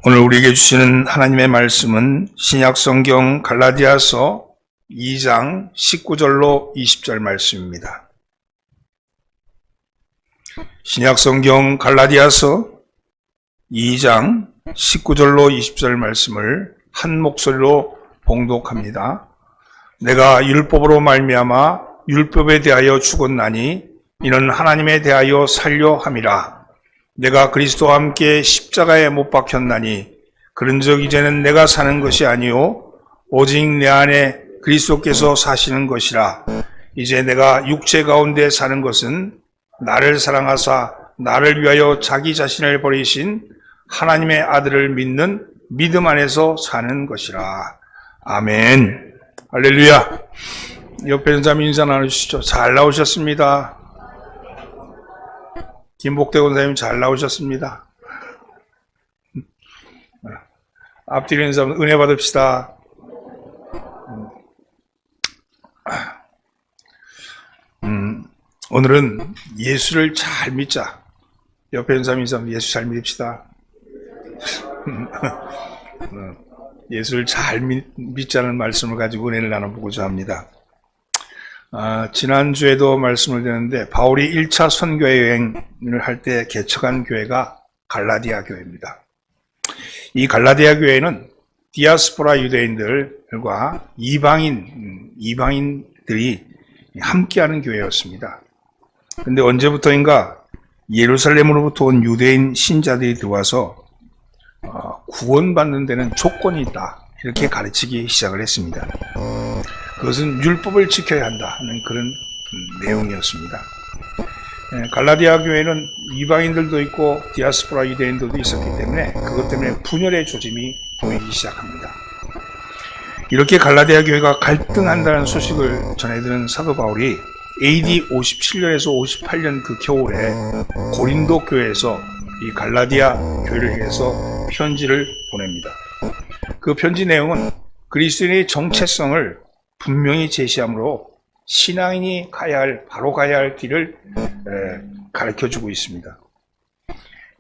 오늘 우리에게 주시는 하나님의 말씀은 신약성경 갈라디아서 2장 19절로 20절 말씀입니다. 신약성경 갈라디아서 2장 19절로 20절 말씀을 한 목소리로 봉독합니다. 내가 율법으로 말미암아 율법에 대하여 죽었나니 이는 하나님에 대하여 살려 함이라. 내가 그리스도와 함께 십자가에 못 박혔나니 그런즉 이제는 내가 사는 것이 아니요 오직 내 안에 그리스도께서 사시는 것이라. 이제 내가 육체 가운데 사는 것은 나를 사랑하사 나를 위하여 자기 자신을 버리신 하나님의 아들을 믿는 믿음 안에서 사는 것이라. 아멘. 할렐루야. 옆에 있는 사람 인사 나누시죠. 잘 나오셨습니다. 김복대 권사님 잘 나오셨습니다. 앞뒤로 있는 사람 은혜 받읍시다. 오늘은 예수를 잘 믿자. 옆에 있는 사람 인사 예수 잘 믿읍시다. 예수를 잘 믿자는 말씀을 가지고 은혜를 나눠보고자 합니다. 지난주에도 말씀을 드렸는데 바울이 1차 선교 여행을 할 때 개척한 교회가 갈라디아 교회입니다. 이 갈라디아 교회는 디아스포라 유대인들과 이방인들이 함께하는 교회였습니다. 근데 언제부터인가 예루살렘으로부터 온 유대인 신자들이 들어와서 구원받는 데는 조건이 있다, 이렇게 가르치기 시작을 했습니다. 그것은 율법을 지켜야 한다는 그런 내용이었습니다. 갈라디아 교회는 이방인들도 있고 디아스포라 유대인들도 있었기 때문에 그것 때문에 분열의 조짐이 보이기 시작합니다. 이렇게 갈라디아 교회가 갈등한다는 소식을 전해들은 사도 바울이 AD 57년에서 58년 그 겨울에 고린도 교회에서 이 갈라디아 교회를 향해서 편지를 보냅니다. 그 편지 내용은 그리스도인의 정체성을 분명히 제시하므로 신앙인이 바로 가야 할 길을 가르쳐주고 있습니다.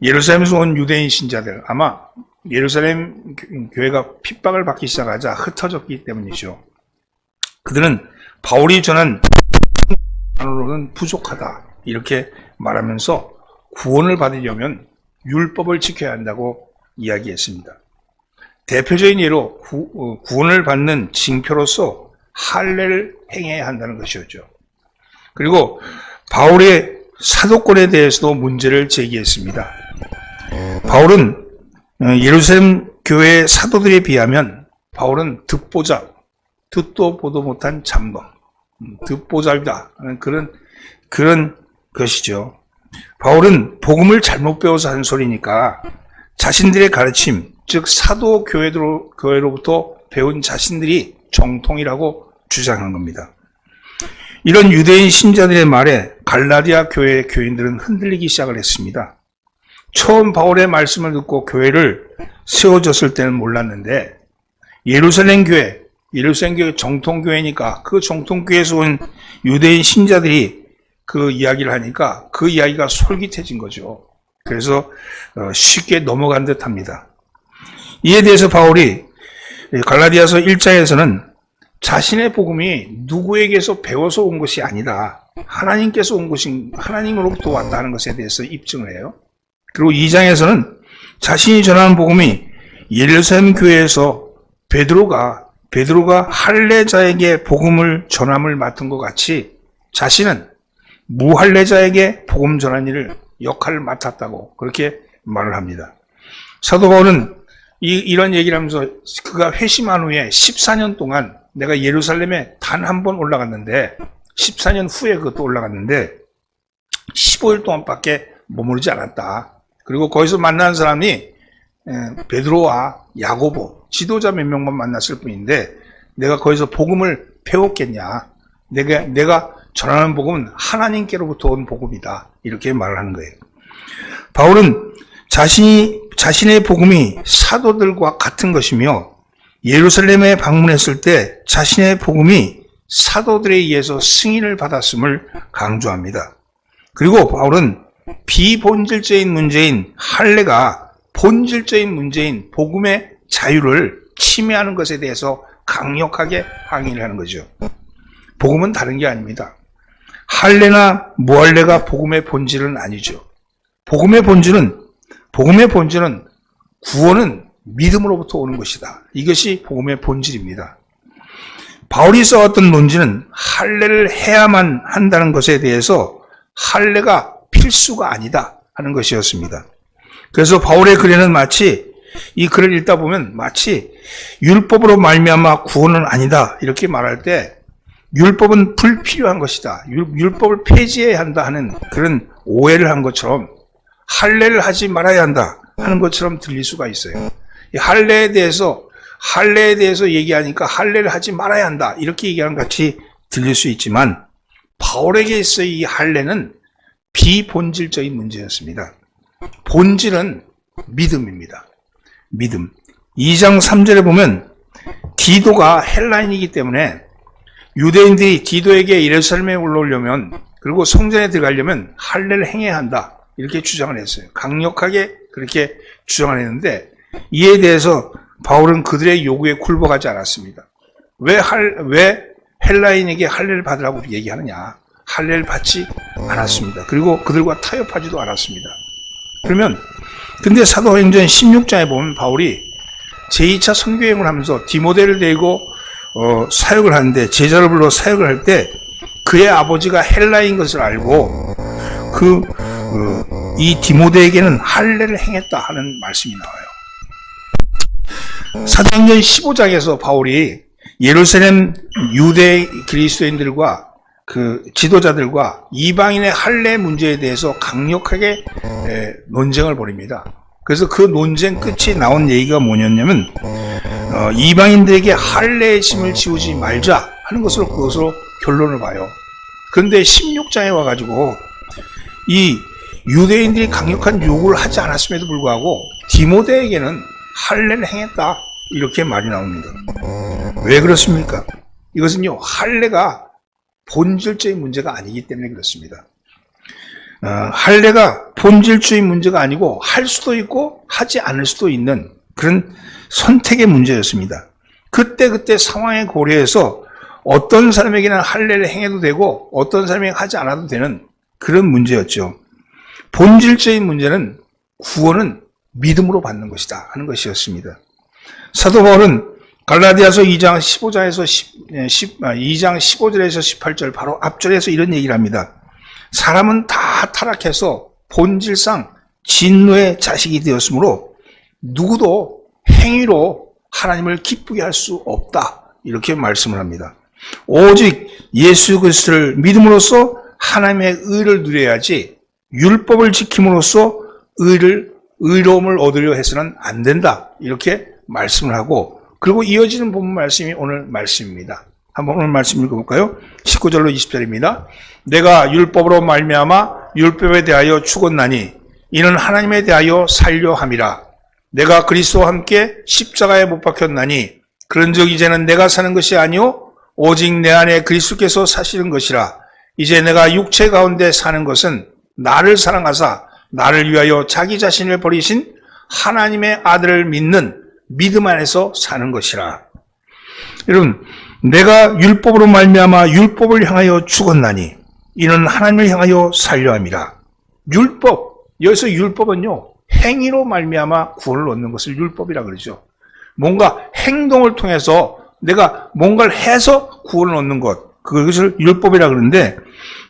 예루살렘에서 온 유대인 신자들, 아마 예루살렘 교회가 핍박을 받기 시작하자 흩어졌기 때문이죠. 그들은 바울이 전한 으로는 부족하다, 이렇게 말하면서 구원을 받으려면 율법을 지켜야 한다고 이야기했습니다. 대표적인 예로 구원을 받는 징표로서 할례를 행해야 한다는 것이었죠. 그리고 바울의 사도권에 대해서도 문제를 제기했습니다. 바울은 예루살렘 교회 사도들에 비하면 바울은 듣도 보도 못한 잠언, 듣보잡이다 하는 그런 것이죠. 바울은 복음을 잘못 배워서 한 소리니까 자신들의 가르침, 즉 사도 교회로부터 배운 자신들이 정통이라고 주장한 겁니다. 이런 유대인 신자들의 말에 갈라디아 교회의 교인들은 흔들리기 시작을 했습니다. 처음 바울의 말씀을 듣고 교회를 세워졌을 때는 몰랐는데 예루살렘 교회 정통교회니까 그 정통교회에서 온 유대인 신자들이 그 이야기를 하니까 그 이야기가 솔깃해진 거죠. 그래서 쉽게 넘어간 듯 합니다. 이에 대해서 바울이 갈라디아서 1장에서는 자신의 복음이 누구에게서 배워서 온 것이 아니다, 하나님께서 온 것이 하나님으로부터 왔다는 것에 대해서 입증을 해요. 그리고 2장에서는 자신이 전하는 복음이 예루살렘 교회에서 베드로가 할례자에게 복음을 전함을 맡은 것 같이 자신은 무할례자에게 복음 전한 일을 역할을 맡았다고 그렇게 말을 합니다. 사도 바울은 이런 얘기를 하면서 그가 회심한 후에 14년 동안 내가 예루살렘에 단 한 번 올라갔는데 14년 후에 그것도 올라갔는데 15일 동안밖에 머무르지 않았다. 그리고 거기서 만난 사람이 베드로와 야고보, 지도자 몇 명만 만났을 뿐인데 내가 거기서 복음을 배웠겠냐. 내가 전하는 복음은 하나님께로부터 온 복음이다, 이렇게 말을 하는 거예요. 바울은 자신의 복음이 사도들과 같은 것이며 예루살렘에 방문했을 때 자신의 복음이 사도들에 의해서 승인을 받았음을 강조합니다. 그리고 바울은 비본질적인 문제인 할례가 본질적인 문제인 복음의 자유를 침해하는 것에 대해서 강력하게 항의를 하는 거죠. 복음은 다른 게 아닙니다. 할례나 무할례가 복음의 본질은 아니죠. 복음의 본질은 구원은 믿음으로부터 오는 것이다. 이것이 복음의 본질입니다. 바울이 써왔던 논지는 할례를 해야만 한다는 것에 대해서 할례가 필수가 아니다 하는 것이었습니다. 그래서 바울의 글에는 마치 이 글을 읽다 보면 마치 율법으로 말미암아 구원은 아니다 이렇게 말할 때 율법은 불필요한 것이다. 율법을 폐지해야 한다 하는 그런 오해를 한 것처럼 할례를 하지 말아야 한다 하는 것처럼 들릴 수가 있어요. 이 할례에 대해서 얘기하니까 할례를 하지 말아야 한다 이렇게 얘기하는 것 같이 들릴 수 있지만 바울에게 있어 이 할례는 비본질적인 문제였습니다. 본질은 믿음입니다. 믿음. 2장 3절에 보면 디도가 헬라인이기 때문에 유대인들이 디도에게 예루살렘에 올라오려면 그리고 성전에 들어가려면 할례를 행해야 한다 이렇게 주장을 했어요. 강력하게 그렇게 주장을 했는데 이에 대해서 바울은 그들의 요구에 굴복하지 않았습니다. 왜 헬라인에게 할례를 받으라고 얘기하느냐? 할례를 받지 않았습니다. 그리고 그들과 타협하지도 않았습니다. 근데 사도행전 16장에 보면 바울이 제2차 선교행을 하면서 디모데를 데리고 사역을 하는데 제자를 불러 사역을 할 때 그의 아버지가 헬라인 것을 알고 이 디모데에게는 할례를 행했다 하는 말씀이 나와요. 사도행전 15장에서 바울이 예루살렘 유대 그리스도인들과 그 지도자들과 이방인의 할례 문제에 대해서 강력하게 논쟁을 벌입니다. 그래서 그 논쟁 끝이 나온 얘기가 뭐냐면 이방인들에게 할례의 짐을 지우지 말자 하는 그것으로 결론을 봐요. 그런데 16장에 와가지고 이 유대인들이 강력한 요구를 하지 않았음에도 불구하고 디모데에게는 할례를 행했다 이렇게 말이 나옵니다. 왜 그렇습니까? 이것은요 할례가 본질적인 문제가 아니기 때문에 그렇습니다. 할례가 본질적인 문제가 아니고 할 수도 있고 하지 않을 수도 있는 그런 선택의 문제였습니다. 그때 상황에 고려해서 어떤 사람에게는 할례를 행해도 되고 어떤 사람에게 하지 않아도 되는 그런 문제였죠. 본질적인 문제는 구원은 믿음으로 받는 것이다 하는 것이었습니다. 사도 바울은 갈라디아서 2장 15절에서 18절 바로 앞절에서 이런 얘기를 합니다. 사람은 다 타락해서 본질상 진노의 자식이 되었으므로 누구도 행위로 하나님을 기쁘게 할 수 없다 이렇게 말씀을 합니다. 오직 예수 그리스도를 믿음으로써 하나님의 의를 누려야지 율법을 지킴으로써 의로움을 얻으려 해서는 안 된다 이렇게 말씀을 하고 그리고 이어지는 본문 말씀이 오늘 말씀입니다. 한번 오늘 말씀 읽어볼까요? 19절로 20절입니다. 내가 율법으로 말미암아 율법에 대하여 죽었나니 이는 하나님에 대하여 살려 함이라. 내가 그리스도와 함께 십자가에 못 박혔나니 그런즉 이제는 내가 사는 것이 아니요 오직 내 안에 그리스도께서 사시는 것이라. 이제 내가 육체 가운데 사는 것은 나를 사랑하사 나를 위하여 자기 자신을 버리신 하나님의 아들을 믿는 믿음 안에서 사는 것이라. 여러분, 내가 율법으로 말미암아 율법을 향하여 죽었나니 이는 하나님을 향하여 살려 함이라. 율법, 여기서 율법은요 행위로 말미암아 구원을 얻는 것을 율법이라 그러죠. 뭔가 행동을 통해서 내가 뭔가를 해서 구원을 얻는 것, 그것을 율법이라 그러는데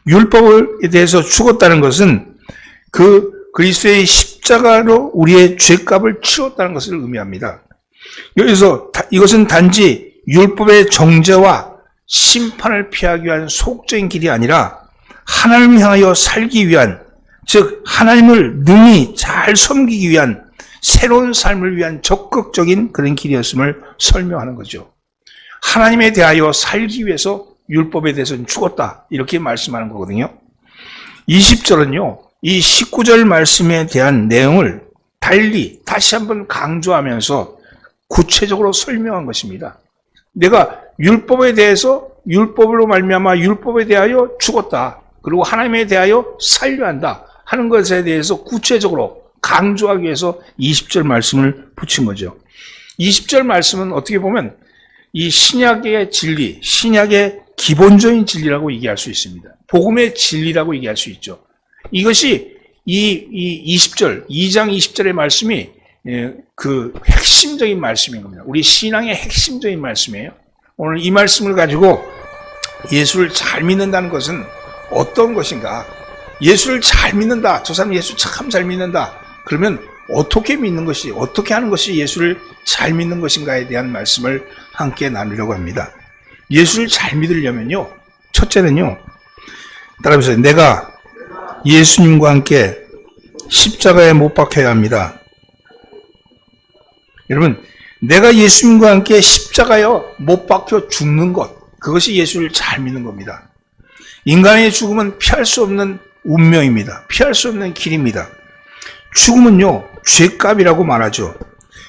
율법에 대해서 죽었다는 것은 그 그리스도의 십자가로 우리의 죄값을 치렀다는 것을 의미합니다. 여기서 이것은 단지 율법의 정죄와 심판을 피하기 위한 소극적인 길이 아니라 하나님을 향하여 살기 위한, 즉 하나님을 능히 잘 섬기기 위한 새로운 삶을 위한 적극적인 그런 길이었음을 설명하는 거죠. 하나님에 대하여 살기 위해서 율법에 대해서는 죽었다 이렇게 말씀하는 거거든요. 20절은요 이 19절 말씀에 대한 내용을 달리 다시 한번 강조하면서 구체적으로 설명한 것입니다. 내가 율법에 대해서 율법으로 말미암아 율법에 대하여 죽었다. 그리고 하나님에 대하여 살려 한다 하는 것에 대해서 구체적으로 강조하기 위해서 20절 말씀을 붙인 거죠. 20절 말씀은 어떻게 보면 이 신약의 진리, 신약의 기본적인 진리라고 얘기할 수 있습니다. 복음의 진리라고 얘기할 수 있죠. 이것이 이 20절, 2장 20절의 말씀이 그 핵심적인 말씀인 겁니다. 우리 신앙의 핵심적인 말씀이에요. 오늘 이 말씀을 가지고 예수를 잘 믿는다는 것은 어떤 것인가? 예수를 잘 믿는다. 저 사람 예수 참 잘 믿는다. 그러면 어떻게 믿는 것이, 어떻게 하는 것이 예수를 잘 믿는 것인가에 대한 말씀을 함께 나누려고 합니다. 예수를 잘 믿으려면요, 첫째는요, 따라해보세요. 내가 예수님과 함께 십자가에 못 박혀야 합니다. 여러분, 내가 예수님과 함께 십자가에 못 박혀 죽는 것, 그것이 예수를 잘 믿는 겁니다. 인간의 죽음은 피할 수 없는 운명입니다. 피할 수 없는 길입니다. 죽음은요, 죄값이라고 말하죠.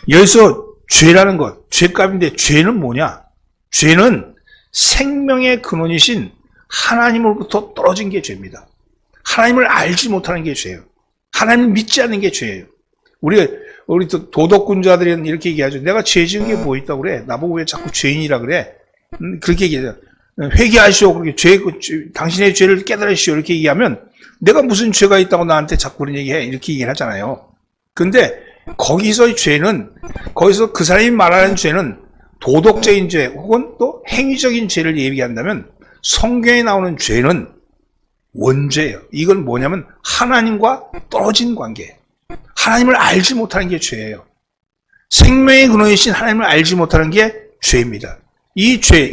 여기서 죄라는 것, 죄값인데 죄는 뭐냐? 죄는 생명의 근원이신 하나님으로부터 떨어진 게 죄입니다. 하나님을 알지 못하는 게 죄예요. 하나님을 믿지 않는 게 죄예요. 우리 또 도덕군자들은 이렇게 얘기하죠. 내가 죄 지은 게 뭐 있다고 그래? 나보고 왜 자꾸 죄인이라 그래? 그렇게 얘기해요. 회개하시오. 그렇게 당신의 죄를 깨달으시오. 이렇게 얘기하면 내가 무슨 죄가 있다고 나한테 자꾸 그런 얘기해. 이렇게 얘기를 하잖아요. 근데 거기서 그 사람이 말하는 죄는 도덕적인 죄 혹은 또 행위적인 죄를 얘기한다면 성경에 나오는 죄는 원죄예요. 이건 뭐냐면 하나님과 떨어진 관계. 하나님을 알지 못하는 게 죄예요. 생명의 근원이신 하나님을 알지 못하는 게 죄입니다. 이 죄,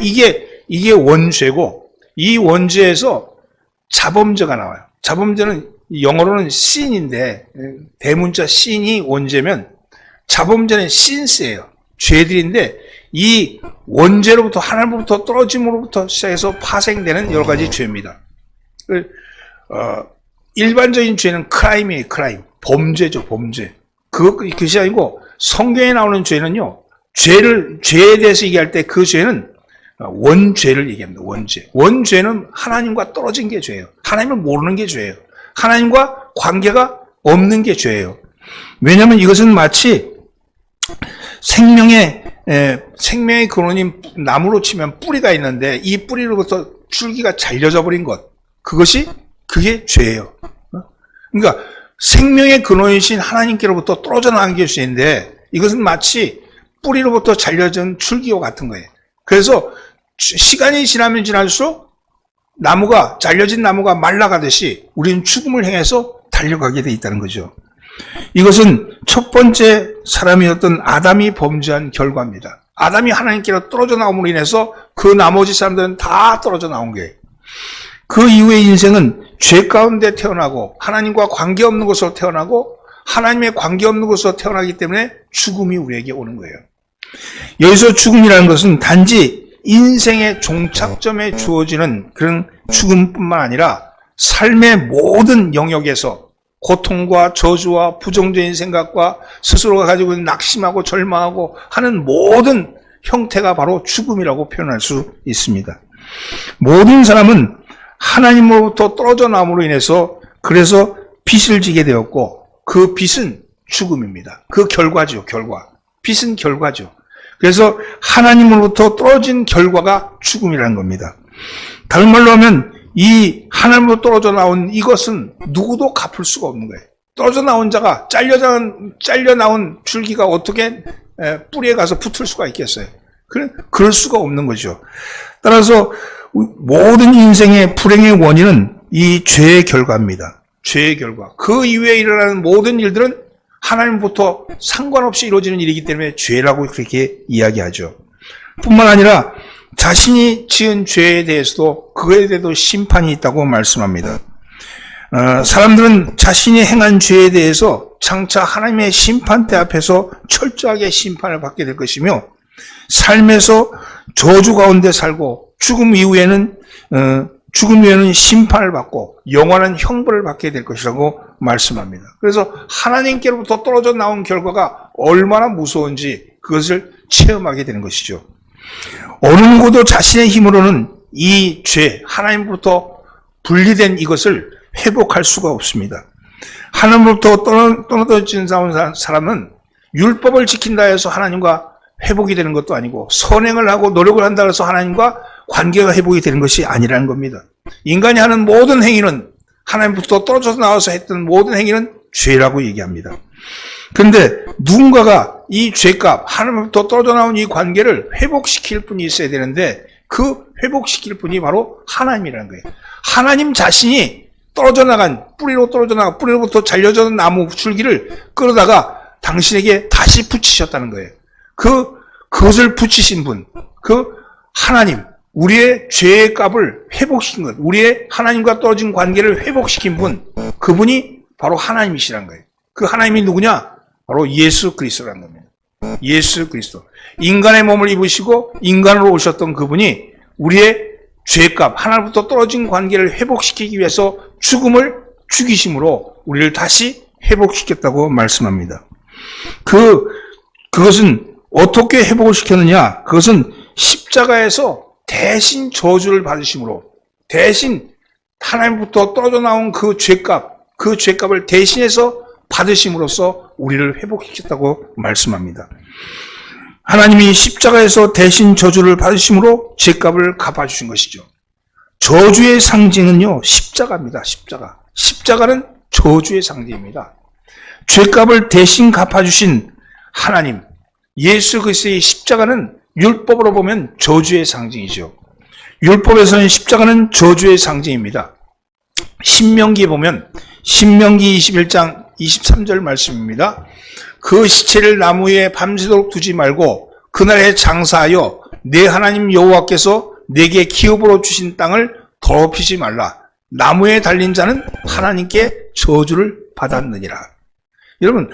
이게 원죄고, 이 원죄에서 자범죄가 나와요. 자범죄는 영어로는 sin인데, 대문자 sin이 원죄면, 자범죄는 sins예요. 죄들인데, 이 원죄로부터, 하나님으로부터 떨어짐으로부터 시작해서 파생되는 여러 가지 죄입니다. 일반적인 죄는 crime이에요, crime. 범죄죠, 범죄. 그것이 아니고, 성경에 나오는 죄는요, 죄에 대해서 얘기할 때 그 죄는 원죄를 얘기합니다. 원죄. 원죄는 하나님과 떨어진 게 죄예요. 하나님을 모르는 게 죄예요. 하나님과 관계가 없는 게 죄예요. 왜냐하면 이것은 마치 생명의 근원인 나무로 치면 뿌리가 있는데 이 뿌리로부터 줄기가 잘려져 버린 것. 그게 죄예요. 그러니까 생명의 근원이신 하나님께로부터 떨어져 나간 게 죄인데 이것은 마치 뿌리로부터 잘려진 줄기와 같은 거예요. 그래서 시간이 지나면 지날수록 잘려진 나무가 말라가듯이 우리는 죽음을 향해서 달려가게 돼 있다는 거죠. 이것은 첫 번째 사람이었던 아담이 범죄한 결과입니다. 아담이 하나님께로 떨어져 나옴으로 인해서 그 나머지 사람들은 다 떨어져 나온 거예요. 그 이후의 인생은 죄 가운데 태어나고 하나님과 관계없는 곳으로 태어나고 하나님의 관계없는 곳으로 태어나기 때문에 죽음이 우리에게 오는 거예요. 여기서 죽음이라는 것은 단지 인생의 종착점에 주어지는 그런 죽음뿐만 아니라 삶의 모든 영역에서 고통과 저주와 부정적인 생각과 스스로가 가지고 있는 낙심하고 절망하고 하는 모든 형태가 바로 죽음이라고 표현할 수 있습니다. 모든 사람은 하나님으로부터 떨어져 나옴으로 인해서 그래서 빚을 지게 되었고 그 빚은 죽음입니다. 그 결과죠, 결과. 빚은 결과죠. 그래서 하나님으로부터 떨어진 결과가 죽음이라는 겁니다. 다른 말로 하면 이 하나님으로 떨어져 나온 이것은 누구도 갚을 수가 없는 거예요. 떨어져 나온 자가 잘려 나온 줄기가 어떻게 뿌리에 가서 붙을 수가 있겠어요? 그럴 수가 없는 거죠. 따라서 모든 인생의 불행의 원인은 이 죄의 결과입니다. 죄의 결과. 그 이후에 일어나는 모든 일들은 하나님부터 상관없이 이루어지는 일이기 때문에 죄라고 그렇게 이야기하죠. 뿐만 아니라 자신이 지은 죄에 대해서도 그에 대해서도 심판이 있다고 말씀합니다. 사람들은 자신이 행한 죄에 대해서 장차 하나님의 심판대 앞에서 철저하게 심판을 받게 될 것이며 삶에서 저주 가운데 살고 죽음 이후에는 심판을 받고 영원한 형벌을 받게 될 것이라고 말씀합니다. 그래서 하나님께로부터 떨어져 나온 결과가 얼마나 무서운지 그것을 체험하게 되는 것이죠. 어느 누구도 자신의 힘으로는 이 죄, 하나님으로부터 분리된 이것을 회복할 수가 없습니다. 하나님으로부터 떨어진 사람은 율법을 지킨다 해서 하나님과 회복이 되는 것도 아니고 선행을 하고 노력을 한다 해서 하나님과 관계가 회복이 되는 것이 아니라는 겁니다. 인간이 하는 모든 행위는 하나님부터 떨어져서 나와서 했던 모든 행위는 죄라고 얘기합니다. 그런데 누군가가 이 죄값, 하나님부터 떨어져 나온 이 관계를 회복시킬 분이 있어야 되는데 그 회복시킬 분이 바로 하나님이라는 거예요. 하나님 자신이 떨어져 나간, 뿌리로부터 잘려져 나무 줄기를 끌어다가 당신에게 다시 붙이셨다는 거예요. 그것을 붙이신 분, 그 하나님, 우리의 죄의 값을 회복시킨 것, 우리의 하나님과 떨어진 관계를 회복시킨 분, 그분이 바로 하나님이시라는 거예요. 그 하나님이 누구냐? 바로 예수 그리스도라는 겁니다. 예수 그리스도. 인간의 몸을 입으시고 인간으로 오셨던 그분이 우리의 죄값, 하나님부터 떨어진 관계를 회복시키기 위해서 죽음을 죽이심으로 우리를 다시 회복시켰다고 말씀합니다. 그것은 어떻게 회복을 시켰느냐? 그것은 십자가에서 대신 저주를 받으심으로, 대신 하나님부터 떨어져 나온 그 죄값을 대신해서 받으심으로써 우리를 회복시켰다고 말씀합니다. 하나님이 십자가에서 대신 저주를 받으심으로 죄값을 갚아주신 것이죠. 저주의 상징은요, 십자가입니다. 십자가는 저주의 상징입니다. 죄값을 대신 갚아주신 하나님, 예수 그리스도의 십자가는 율법으로 보면 저주의 상징이죠. 율법에서는 십자가는 저주의 상징입니다. 신명기에 보면 신명기 21장 23절 말씀입니다. 그 시체를 나무 위에 밤새도록 두지 말고 그날에 장사하여 내 하나님 여호와께서 내게 기업으로 주신 땅을 더럽히지 말라. 나무에 달린 자는 하나님께 저주를 받았느니라. 여러분,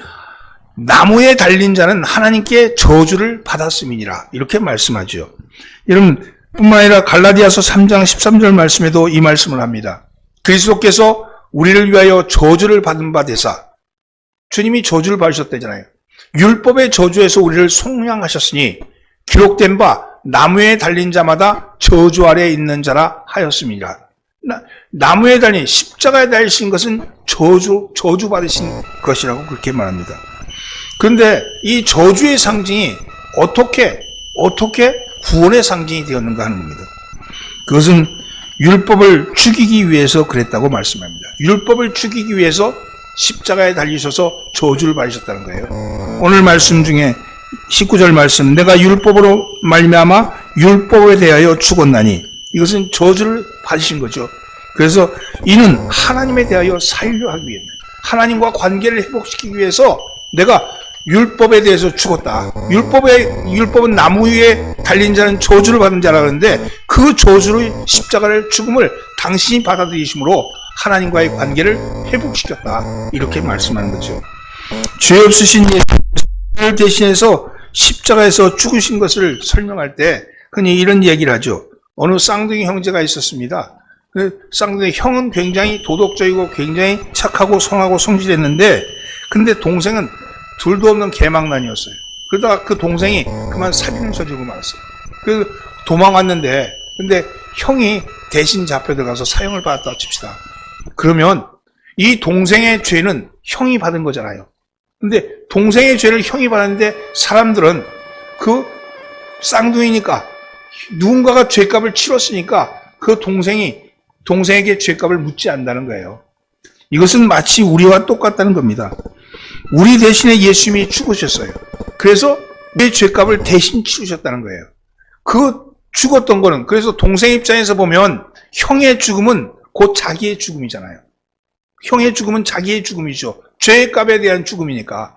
나무에 달린 자는 하나님께 저주를 받았음이니라. 이렇게 말씀하죠. 여러분, 뿐만 아니라 갈라디아서 3장 13절 말씀에도 이 말씀을 합니다. 그리스도께서 우리를 위하여 저주를 받은 바 되사, 주님이 저주를 받으셨다잖아요. 율법의 저주에서 우리를 속량하셨으니 기록된 바 나무에 달린 자마다 저주 아래에 있는 자라 하였음이라. 나무에 달린, 십자가에 달리신 것은 저주 받으신 것이라고 그렇게 말합니다. 그런데 이 저주의 상징이 어떻게 구원의 상징이 되었는가 하는 겁니다. 그것은 율법을 죽이기 위해서 그랬다고 말씀합니다. 율법을 죽이기 위해서 십자가에 달리셔서 저주를 받으셨다는 거예요. 오늘 말씀 중에 19절 말씀, 내가 율법으로 말미암아 율법에 대하여 죽었나니, 이것은 저주를 받으신 거죠. 그래서 이는 하나님에 대하여 살려 하기 위해, 하나님과 관계를 회복시키기 위해서 내가 율법에 대해서 죽었다. 율법은 나무 위에 달린 자는 저주를 받은 자라 그러는데 그 저주를, 십자가를, 죽음을 당신이 받아들이심으로 하나님과의 관계를 회복시켰다. 이렇게 말씀하는 거죠. 죄 없으신 예수를 대신해서 십자가에서 죽으신 것을 설명할 때 흔히 이런 얘기를 하죠. 어느 쌍둥이 형제가 있었습니다. 그 쌍둥이 형은 굉장히 도덕적이고 굉장히 착하고 선하고 성실했는데, 근데 동생은 둘도 없는 개망난이었어요. 그러다가 그 동생이 그만 살인을 저지르고 말았어요. 그 도망왔는데, 근데 형이 대신 잡혀 들어가서 사형을 받았다 칩시다. 그러면 이 동생의 죄는 형이 받은 거잖아요. 근데 동생의 죄를 형이 받았는데 사람들은 그 쌍둥이니까 누군가가 죄값을 치렀으니까 그 동생에게 죄값을 묻지 않는다는 거예요. 이것은 마치 우리와 똑같다는 겁니다. 우리 대신에 예수님이 죽으셨어요. 그래서 내 죄값을 대신 치르셨다는 거예요. 그 죽었던 거는, 그래서 동생 입장에서 보면 형의 죽음은 곧 자기의 죽음이잖아요. 형의 죽음은 자기의 죽음이죠. 죄값에 대한 죽음이니까.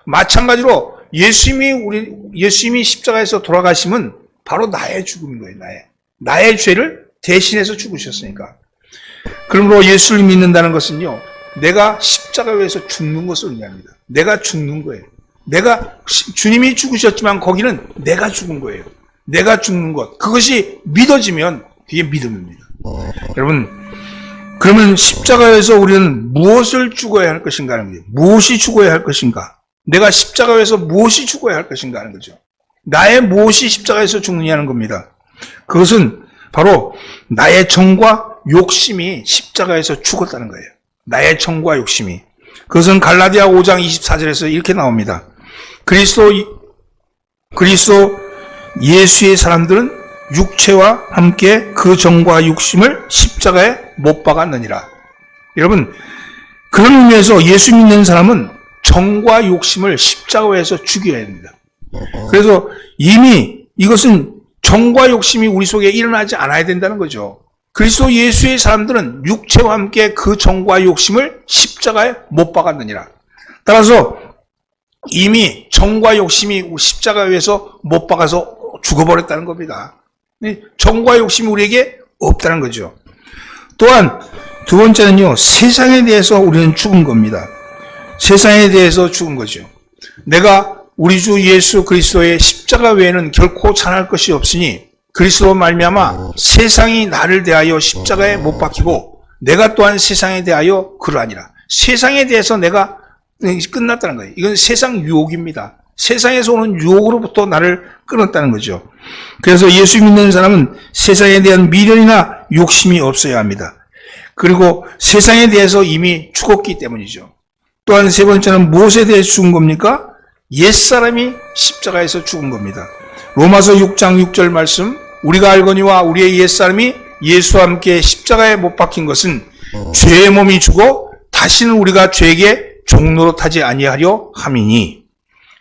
마찬가지로 예수님이 십자가에서 돌아가심은 바로 나의 죽음인 거예요. 나의 죄를 대신해서 죽으셨으니까. 그러므로 예수를 믿는다는 것은요, 내가 십자가에 의해서 죽는 것을 의미합니다. 내가 죽는 거예요. 주님이 죽으셨지만 거기는 내가 죽은 거예요. 내가 죽는 것. 그것이 믿어지면 그게 믿음입니다. 여러분, 그러면 십자가에서 우리는 무엇을 죽어야 할 것인가 하는 거죠. 무엇이 죽어야 할 것인가? 내가 십자가에서 무엇이 죽어야 할 것인가 하는 거죠. 나의 무엇이 십자가에서 죽느냐는 겁니다. 그것은 바로 나의 정과 욕심이 십자가에서 죽었다는 거예요. 나의 정과 욕심이. 그것은 갈라디아 5장 24절에서 이렇게 나옵니다. 그리스도 예수의 사람들은 육체와 함께 그 정과 욕심을 십자가에 못 박았느니라. 여러분, 그런 의미에서 예수 믿는 사람은 정과 욕심을 십자가에서 죽여야 됩니다. 그래서 이미 이것은 정과 욕심이 우리 속에 일어나지 않아야 된다는 거죠. 그리스도 예수의 사람들은 육체와 함께 그 정과 욕심을 십자가에 못 박았느니라. 따라서 이미 정과 욕심이 십자가에서 못 박아서 죽어버렸다는 겁니다. 정과 욕심이 우리에게 없다는 거죠. 또한 두 번째는요, 세상에 대해서 우리는 죽은 겁니다. 세상에 대해서 죽은 거죠. 내가 우리 주 예수 그리스도의 십자가 외에는 결코 찬할 것이 없으니 그리스도로 말미암아 세상이 나를 대하여 십자가에 못 박히고 내가 또한 세상에 대하여 그러하니라. 세상에 대해서 내가 끝났다는 거예요. 이건 세상 유혹입니다. 세상에서 오는 유혹으로부터 나를 끊었다는 거죠. 그래서 예수 믿는 사람은 세상에 대한 미련이나 욕심이 없어야 합니다. 그리고 세상에 대해서 이미 죽었기 때문이죠. 또한 세 번째는 무엇에 대해 죽은 겁니까? 옛사람이 십자가에서 죽은 겁니다. 로마서 6장 6절 말씀, 우리가 알거니와 우리의 옛사람이 예수와 함께 십자가에 못 박힌 것은 죄의 몸이 죽어 다시는 우리가 죄에게 종노릇하지 아니하려 함이니.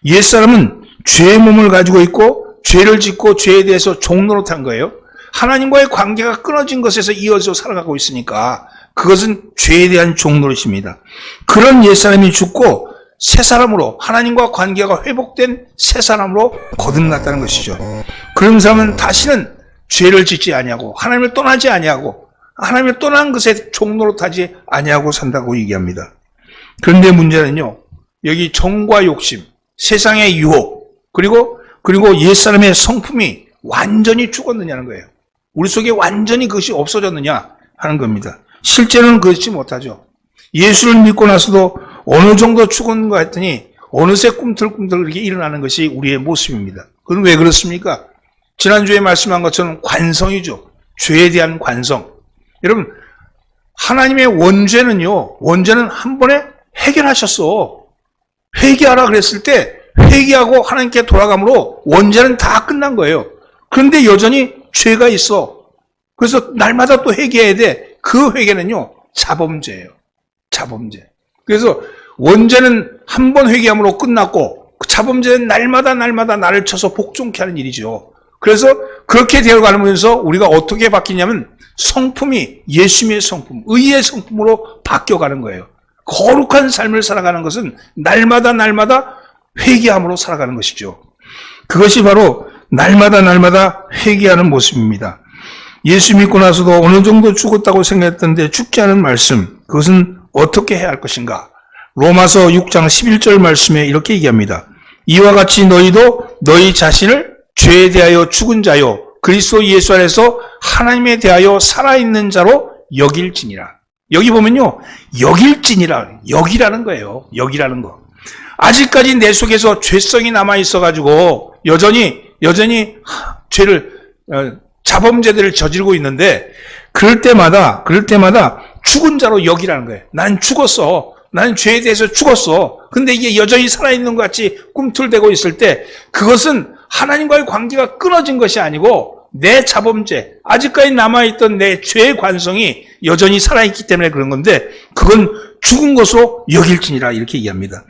옛사람은 죄의 몸을 가지고 있고 죄를 짓고 죄에 대해서 종노릇한 거예요. 하나님과의 관계가 끊어진 것에서 이어져 살아가고 있으니까 그것은 죄에 대한 종노릇입니다. 그런 옛사람이 죽고 새 사람으로, 하나님과 관계가 회복된 새 사람으로 거듭났다는 것이죠. 그런 사람은 다시는 죄를 짓지 아니하고 하나님을 떠나지 아니하고 하나님을 떠난 것에 종노릇하지 아니하고 산다고 얘기합니다. 그런데 문제는요, 여기 정과 욕심, 세상의 유혹, 그리고 옛사람의 성품이 완전히 죽었느냐는 거예요. 우리 속에 완전히 그것이 없어졌느냐 하는 겁니다. 실제로는 그렇지 못하죠. 예수를 믿고 나서도 어느 정도 죽은 것 같더니 어느새 꿈틀꿈틀 이렇게 일어나는 것이 우리의 모습입니다. 그건 왜 그렇습니까? 지난주에 말씀한 것처럼 관성이죠. 죄에 대한 관성. 여러분, 하나님의 원죄는 한 번에 해결하셨어. 회개하라 그랬을 때 회개하고 하나님께 돌아감으로 원죄는 다 끝난 거예요. 그런데 여전히 죄가 있어. 그래서 날마다 또 회개해야 돼. 그 회개는요, 자범죄예요. 자범죄. 그래서 원죄는 한 번 회개함으로 끝났고 자범죄는 날마다 나를 쳐서 복종케 하는 일이죠. 그래서 그렇게 되어가면서 우리가 어떻게 바뀌냐면 성품이 예수님의 성품, 의의 성품으로 바뀌어가는 거예요. 거룩한 삶을 살아가는 것은 날마다 회개함으로 살아가는 것이죠. 그것이 바로 날마다 회개하는 모습입니다. 예수 믿고 나서도 어느 정도 죽었다고 생각했던데 죽지 않은 말씀, 그것은 어떻게 해야 할 것인가? 로마서 6장 11절 말씀에 이렇게 얘기합니다. 이와 같이 너희도 너희 자신을 죄에 대하여 죽은 자요 그리스도 예수 안에서 하나님에 대하여 살아있는 자로 여길지니라. 여기 보면요, 여기라는 거예요. 여기라는 거. 아직까지 내 속에서 죄성이 남아 있어가지고 여전히 자범죄들을 저지르고 있는데 그럴 때마다 죽은 자로 여기라는 거예요. 난 죽었어. 나는 죄에 대해서 죽었어. 근데 이게 여전히 살아있는 것 같이 꿈틀대고 있을 때 그것은 하나님과의 관계가 끊어진 것이 아니고 내 자범죄, 아직까지 남아있던 내 죄의 관성이 여전히 살아있기 때문에 그런 건데 그건 죽은 것으로 여길지니라 이렇게 얘기합니다.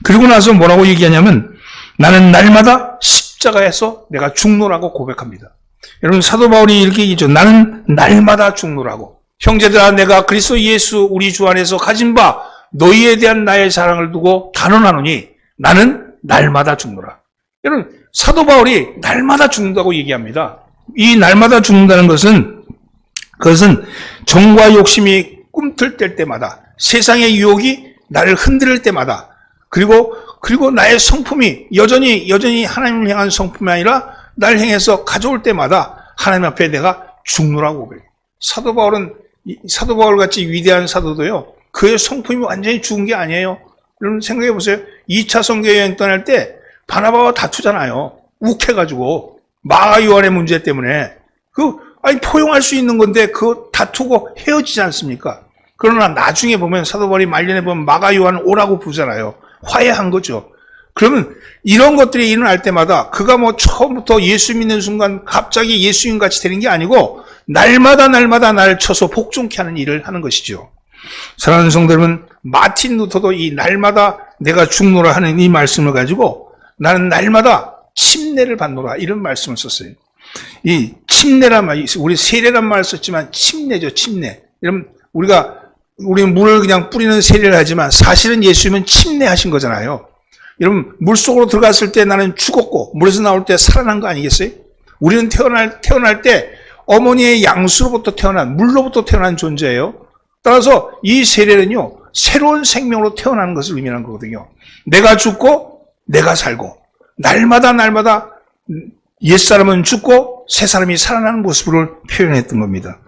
그리고 나서 뭐라고 얘기하냐면 나는 날마다 십자가에서 내가 죽노라고 고백합니다. 여러분, 사도 바울이 이렇게 얘기했죠. 나는 날마다 죽노라고. 형제들아, 내가 그리스도 예수 우리 주 안에서 가진 바 너희에 대한 나의 사랑을 두고 단언하노니 나는 날마다 죽노라. 여러분, 사도 바울이 날마다 죽는다고 얘기합니다. 이 날마다 죽는다는 그것은 정과 욕심이 꿈틀댈 때마다, 세상의 유혹이 나를 흔들 때마다, 그리고 나의 성품이 여전히 하나님을 향한 성품이 아니라 날 향해서 가져올 때마다 하나님 앞에 내가 죽노라고 그래요. 사도 바울 같이 위대한 사도도요, 그의 성품이 완전히 죽은 게 아니에요. 여러분 생각해 보세요. 2차 선교 여행 떠날 때 바나바와 다투잖아요. 욱해가지고 마가 요한의 문제 때문에 포용할 수 있는 건데 그 다투고 헤어지지 않습니까? 그러나 나중에 보면 사도 바울이 말년에 보면 마가 요한 오라고 부르잖아요. 화해한 거죠. 그러면 이런 것들이 일어날 때마다 그가 뭐 처음부터 예수 믿는 순간 갑자기 예수님 같이 되는 게 아니고 날마다 나를 쳐서 복종케 하는 일을 하는 것이죠. 사랑하는 성도 여러분, 마틴 루터도 이 날마다 내가 죽노라 하는 이 말씀을 가지고 나는 날마다 침례를 받노라 이런 말씀을 썼어요. 이 침례란 말, 우리 세례란 말을 썼지만 침례죠, 침례. 여러분, 우리는 물을 그냥 뿌리는 세례를 하지만 사실은 예수님은 침례하신 거잖아요. 여러분, 물속으로 들어갔을 때 나는 죽었고 물에서 나올 때 살아난 거 아니겠어요? 우리는 태어날 때 어머니의 양수로부터 태어난, 물로부터 태어난 존재예요. 따라서 이 세례는요, 새로운 생명으로 태어나는 것을 의미하는 거거든요. 내가 죽고 내가 살고 날마다 옛사람은 죽고 새사람이 살아나는 모습을 표현했던 겁니다.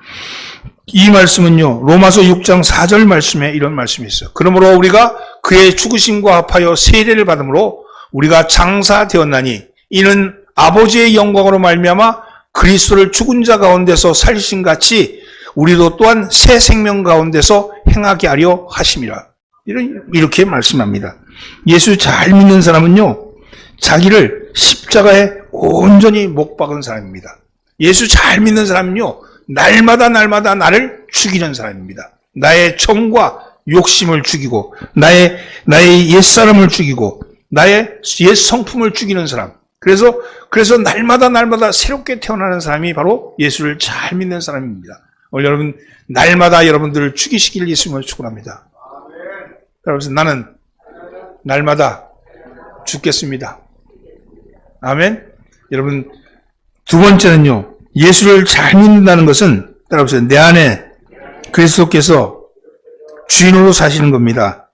이 말씀은요, 로마서 6장 4절 말씀에 이런 말씀이 있어요. 그러므로 우리가 그의 죽으심과 합하여 세례를 받음으로 우리가 장사되었나니 이는 아버지의 영광으로 말미암아 그리스도를 죽은 자 가운데서 살리신 같이 우리도 또한 새 생명 가운데서 행하게 하려 하심이라. 이렇게 말씀합니다. 예수 잘 믿는 사람은요, 자기를 십자가에 온전히 못 박은 사람입니다. 예수 잘 믿는 사람은요, 날마다 나를 죽이는 사람입니다. 나의 정과 욕심을 죽이고, 나의 옛사람을 죽이고, 나의 옛 성품을 죽이는 사람. 그래서 날마다 새롭게 태어나는 사람이 바로 예수를 잘 믿는 사람입니다. 오늘 여러분, 날마다 여러분들을 죽이시길 예수님을 축원합니다. 그래서 나는 날마다 죽겠습니다. 아멘. 여러분, 두 번째는요, 예수를 잘 믿는다는 것은 따라보세요. 내 안에 그리스도께서 주인으로 사시는 겁니다.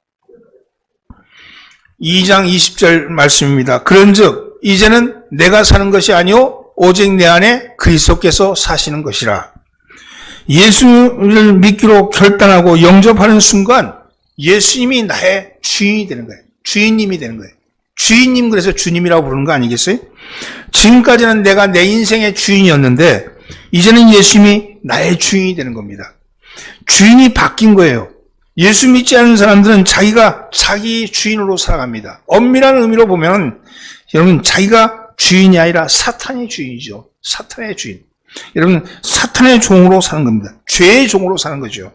2장 20절 말씀입니다. 그런즉 이제는 내가 사는 것이 아니요 오직 내 안에 그리스도께서 사시는 것이라. 예수를 믿기로 결단하고 영접하는 순간 예수님이 나의 주인이 되는 거예요. 주인님이 되는 거예요. 주인님, 그래서 주님이라고 부르는 거 아니겠어요? 지금까지는 내가 내 인생의 주인이었는데 이제는 예수님이 나의 주인이 되는 겁니다. 주인이 바뀐 거예요. 예수 믿지 않는 사람들은 자기가 자기 주인으로 살아갑니다. 엄밀한 의미로 보면 여러분, 자기가 주인이 아니라 사탄의 주인이죠. 사탄의 주인. 여러분, 사탄의 종으로 사는 겁니다. 죄의 종으로 사는 거죠.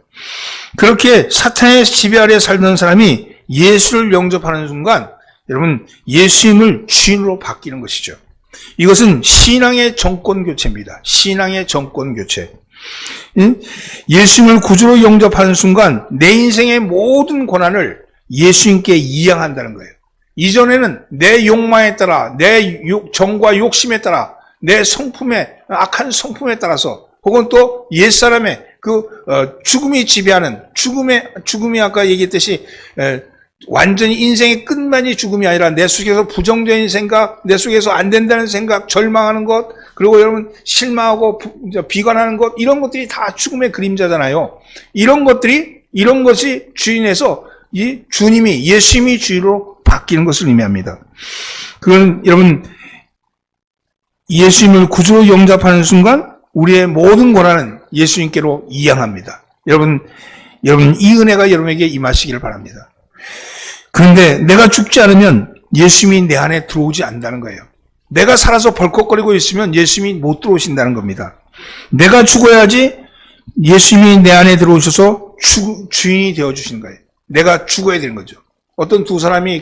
그렇게 사탄의 지배 아래 살던 사람이 예수를 영접하는 순간 여러분, 예수님을 주인으로 바뀌는 것이죠. 이것은 신앙의 정권 교체입니다. 신앙의 정권 교체. 예수님을 구주로 영접하는 순간 내 인생의 모든 권한을 예수님께 이양한다는 거예요. 이전에는 내 욕망에 따라, 내 정과 욕심에 따라, 내 성품에, 악한 성품에 따라서, 혹은 또 옛사람의 죽음이 지배하는, 죽음이 아까 얘기했듯이 완전히 인생의 끝만이 죽음이 아니라 내 속에서 부정적인 생각, 내 속에서 안 된다는 생각, 절망하는 것, 그리고 여러분 실망하고 비관하는 것, 이런 것들이 다 죽음의 그림자잖아요. 이런 것이 주인에서 이 주님이, 예수님이 주인으로 바뀌는 것을 의미합니다. 그건 여러분, 예수님을 구주로 영접하는 순간 우리의 모든 권한은 예수님께로 이양합니다. 여러분 이 은혜가 여러분에게 임하시기를 바랍니다. 그런데 내가 죽지 않으면 예수님이 내 안에 들어오지 않는다는 거예요. 내가 살아서 벌컥거리고 있으면 예수님이 못 들어오신다는 겁니다. 내가 죽어야지 예수님이 내 안에 들어오셔서 주인이 되어주시는 거예요. 내가 죽어야 되는 거죠. 어떤 두 사람이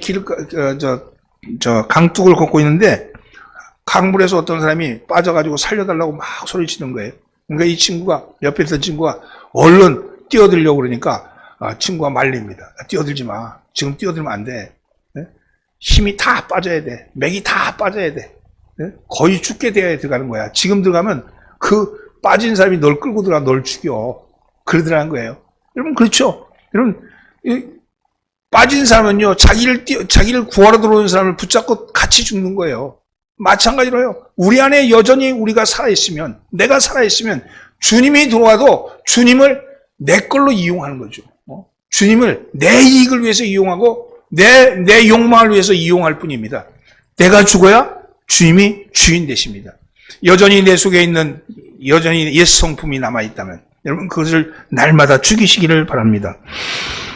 강둑을 걷고 있는데 강물에서 어떤 사람이 빠져가지고 살려달라고 막 소리치는 거예요. 그러니까 이 친구가, 옆에 있던 친구가 얼른 뛰어들려고 그러니까 친구가 말립니다. 뛰어들지 마. 지금 뛰어들면 안 돼. 힘이 다 빠져야 돼. 맥이 다 빠져야 돼. 거의 죽게 되어야 들어가는 거야. 지금 들어가면 그 빠진 사람이 널 끌고 들어가 널 죽여. 그러더라는 거예요. 여러분, 그렇죠? 여러분, 빠진 사람은요, 자기를 구하러 들어오는 사람을 붙잡고 같이 죽는 거예요. 마찬가지로요, 우리 안에 여전히 우리가 살아있으면, 내가 살아있으면 주님이 들어와도 주님을 내 걸로 이용하는 거죠. 주님을 내 이익을 위해서 이용하고 내 욕망을 위해서 이용할 뿐입니다. 내가 죽어야 주님이 주인 되십니다. 여전히 내 속에 있는, 여전히 옛 성품이 남아있다면, 여러분 그것을 날마다 죽이시기를 바랍니다.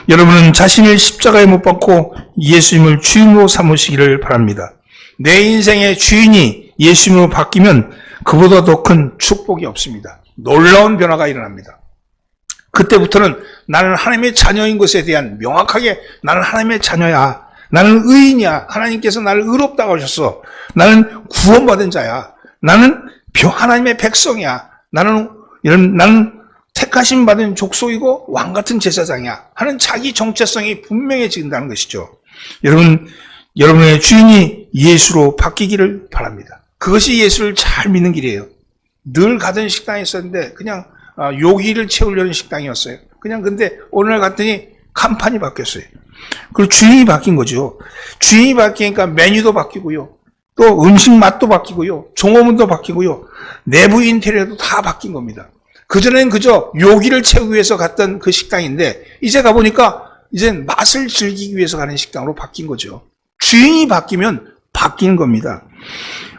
여러분은 자신을 십자가에 못 박고 예수님을 주인으로 삼으시기를 바랍니다. 내 인생의 주인이 예수님으로 바뀌면 그보다 더 큰 축복이 없습니다. 놀라운 변화가 일어납니다. 그때부터는 나는 하나님의 자녀인 것에 대한 명확하게 나는 하나님의 자녀야. 나는 의인이야. 하나님께서 나를 의롭다고 하셨어. 나는 구원받은 자야. 나는 하나님의 백성이야. 나는 택하심 받은 족속이고 왕같은 제사장이야 하는 자기 정체성이 분명해진다는 것이죠. 여러분의 주인이 예수로 바뀌기를 바랍니다. 그것이 예수를 잘 믿는 길이에요. 늘 가던 식당에 있었는데 그냥 요기를 채우려는 식당이었어요. 근데 어느 날 갔더니 간판이 바뀌었어요. 그리고 주인이 바뀐 거죠. 주인이 바뀌니까 메뉴도 바뀌고요. 또 음식 맛도 바뀌고요. 종업원도 바뀌고요. 내부 인테리어도 다 바뀐 겁니다. 그전에는 그저 요기를 채우기 위해서 갔던 그 식당인데 이제 가보니까 이젠 맛을 즐기기 위해서 가는 식당으로 바뀐 거죠. 주인이 바뀌면 바뀌는 겁니다.